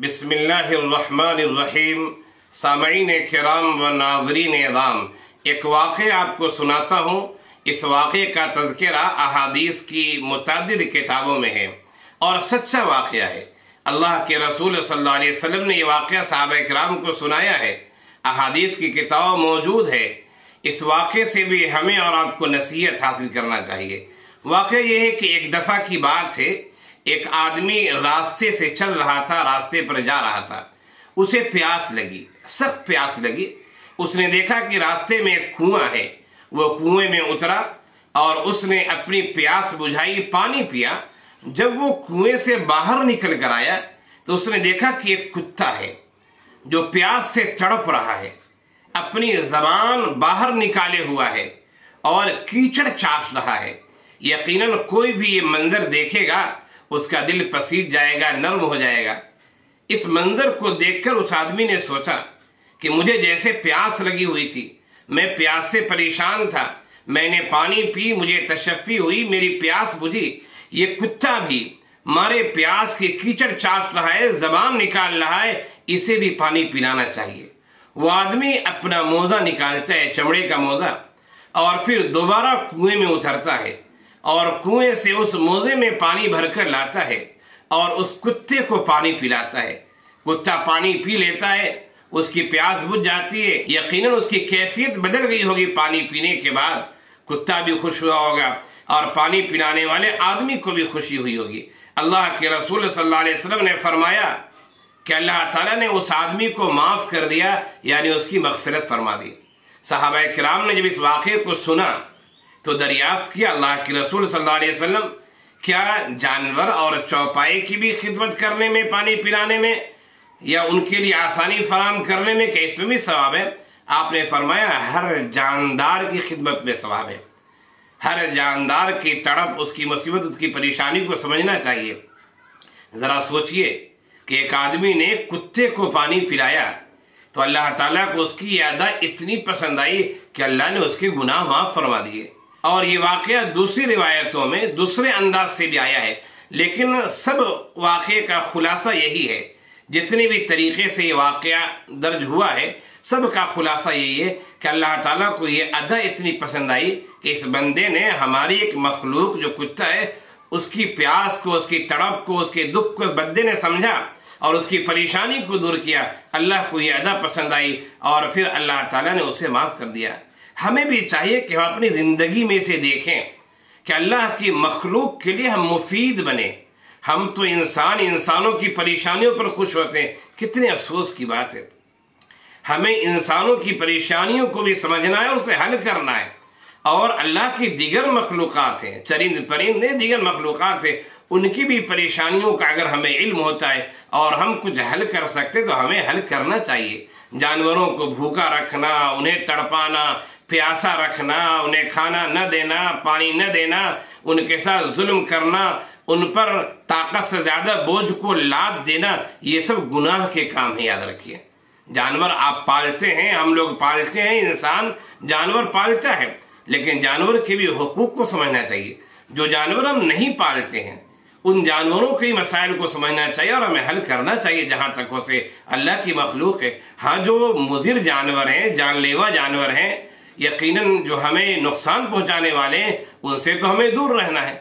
بسم اللہ الرحمن الرحیم۔ سامعین کرام و ناظرین اعظام، ایک واقعہ آپ کو سناتا ہوں۔ اس واقعے کا تذکرہ احادیث کی متعدد کتابوں میں ہے اور سچا واقعہ ہے۔ اللہ کے رسول صلی اللہ علیہ وسلم نے یہ واقعہ صحابہ کرام کو سنایا ہے، احادیث کی کتاب موجود ہے۔ اس واقعے سے بھی ہمیں اور آپ کو نصیحت حاصل کرنا چاہیے۔ واقعہ یہ ہے کہ ایک دفعہ کی بات ہے، ایک آدمی راستے سے چل رہا تھا، راستے پر جا رہا تھا۔ اسے پیاس لگی، سخت پیاس لگی۔ اس نے دیکھا کہ راستے میں ایک کنواں ہے، وہ کنویں میں اترا اور اس نے اپنی پیاس بجھائی، پانی پیا۔ جب وہ کنویں سے باہر نکل کر آیا تو اس نے دیکھا کہ ایک کتا ہے جو پیاس سے تڑپ رہا ہے، اپنی زبان باہر نکالے ہوا ہے اور کیچڑ چاش رہا ہے۔ یقیناً کوئی بھی یہ منظر دیکھے گا اس کا دل پسیج جائے گا، نرم ہو جائے گا۔ اس منظر کو دیکھ کر اس آدمی نے سوچا کہ مجھے جیسے پیاس لگی ہوئی تھی، میں پیاس سے پریشان تھا، میں نے پانی پی، مجھے تشفی ہوئی، میری پیاس بجھی، یہ کتا بھی مارے پیاس کی کیچڑ چاش رہا ہے، زبان نکال رہا ہے، اسے بھی پانی پلانا چاہیے۔ وہ آدمی اپنا موزہ نکالتا ہے، چمڑے کا موزہ، اور پھر دوبارہ کنویں میں اترتا ہے اور کنویں سے اس موزے میں پانی بھر کر لاتا ہے اور اس کتے کو پانی پلاتا ہے۔ کتا پانی پی لیتا ہے، اس کی پیاس بجھ جاتی ہے، یقیناً اس کی کیفیت بدل گئی ہوگی۔ پانی پینے کے بعد کتا بھی خوش ہوا ہوگا اور پانی پلانے والے آدمی کو بھی خوشی ہوئی ہوگی۔ اللہ کے رسول صلی اللہ علیہ وسلم نے فرمایا کہ اللہ تعالیٰ نے اس آدمی کو معاف کر دیا، یعنی اس کی مغفرت فرما دی۔ صحابہ کرام نے جب اس واقعے کو سنا تو دریافت کیا، اللہ کے رسول صلی اللہ علیہ وسلم، کیا جانور اور چوپائے کی بھی خدمت کرنے میں، پانی پلانے میں یا ان کے لیے آسانی فراہم کرنے میں، کہ اس میں بھی ثواب ہے؟ آپ نے فرمایا ہر جاندار کی خدمت میں ثواب ہے۔ ہر جاندار کی تڑپ، اس کی مصیبت، اس کی پریشانی کو سمجھنا چاہیے۔ ذرا سوچئے کہ ایک آدمی نے کتے کو پانی پلایا تو اللہ تعالیٰ کو اس کی یہ ادا اتنی پسند آئی کہ اللہ نے اس کے گناہ معاف فرما دیے۔ اور یہ واقعہ دوسری روایتوں میں دوسرے انداز سے بھی آیا ہے، لیکن سب واقعے کا خلاصہ یہی ہے۔ جتنے بھی طریقے سے یہ واقعہ درج ہوا ہے، سب کا خلاصہ یہی ہے کہ اللہ تعالیٰ کو یہ ادا اتنی پسند آئی کہ اس بندے نے ہماری ایک مخلوق جو کتا ہے، اس کی پیاس کو، اس کی تڑپ کو، اس کے دکھ کو اس بندے نے سمجھا اور اس کی پریشانی کو دور کیا۔ اللہ کو یہ ادا پسند آئی اور پھر اللہ تعالیٰ نے اسے معاف کر دیا۔ ہمیں بھی چاہیے کہ ہم اپنی زندگی میں سے دیکھیں کہ اللہ کی مخلوق کے لیے ہم مفید بنے۔ ہم تو انسانوں کی پریشانیوں پر خوش ہوتے ہیں، کتنے افسوس کی بات ہے۔ ہمیں انسانوں کی پریشانیوں کو بھی سمجھنا ہے، اسے حل کرنا ہے۔ اور اللہ کی دیگر مخلوقات ہیں، چرند پرند ہیں، دیگر مخلوقات ہیں، ان کی بھی پریشانیوں کا اگر ہمیں علم ہوتا ہے اور ہم کچھ حل کر سکتے تو ہمیں حل کرنا چاہیے۔ جانوروں کو بھوکا رکھنا، انہیں تڑپانا، پیاسا رکھنا، انہیں کھانا نہ دینا، پانی نہ دینا، ان کے ساتھ ظلم کرنا، ان پر طاقت سے زیادہ بوجھ کو لاد دینا، یہ سب گناہ کے کام ہیں، یاد رکھیے۔ جانور آپ پالتے ہیں، ہم لوگ پالتے ہیں، انسان جانور پالتا ہے، لیکن جانور کے بھی حقوق کو سمجھنا چاہیے۔ جو جانور ہم نہیں پالتے ہیں، ان جانوروں کے مسائل کو سمجھنا چاہیے اور ہمیں حل کرنا چاہیے جہاں تک ہو سے۔ اللہ کی مخلوق ہے۔ ہاں، جو مضر جانور ہیں، جان لیوا جانور ہیں، یقیناً جو ہمیں نقصان پہنچانے والے ہیں، ان سے تو ہمیں دور رہنا ہے،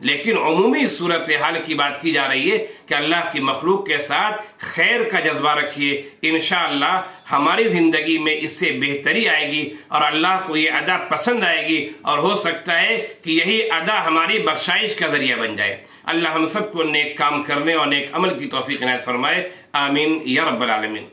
لیکن عمومی صورتحال کی بات کی جا رہی ہے کہ اللہ کی مخلوق کے ساتھ خیر کا جذبہ رکھیے۔ انشاءاللہ ہماری زندگی میں اس سے بہتری آئے گی اور اللہ کو یہ ادا پسند آئے گی، اور ہو سکتا ہے کہ یہی ادا ہماری بخشائش کا ذریعہ بن جائے۔ اللہ ہم سب کو نیک کام کرنے اور نیک عمل کی توفیق عنایت فرمائے۔ آمین یا رب العالمین۔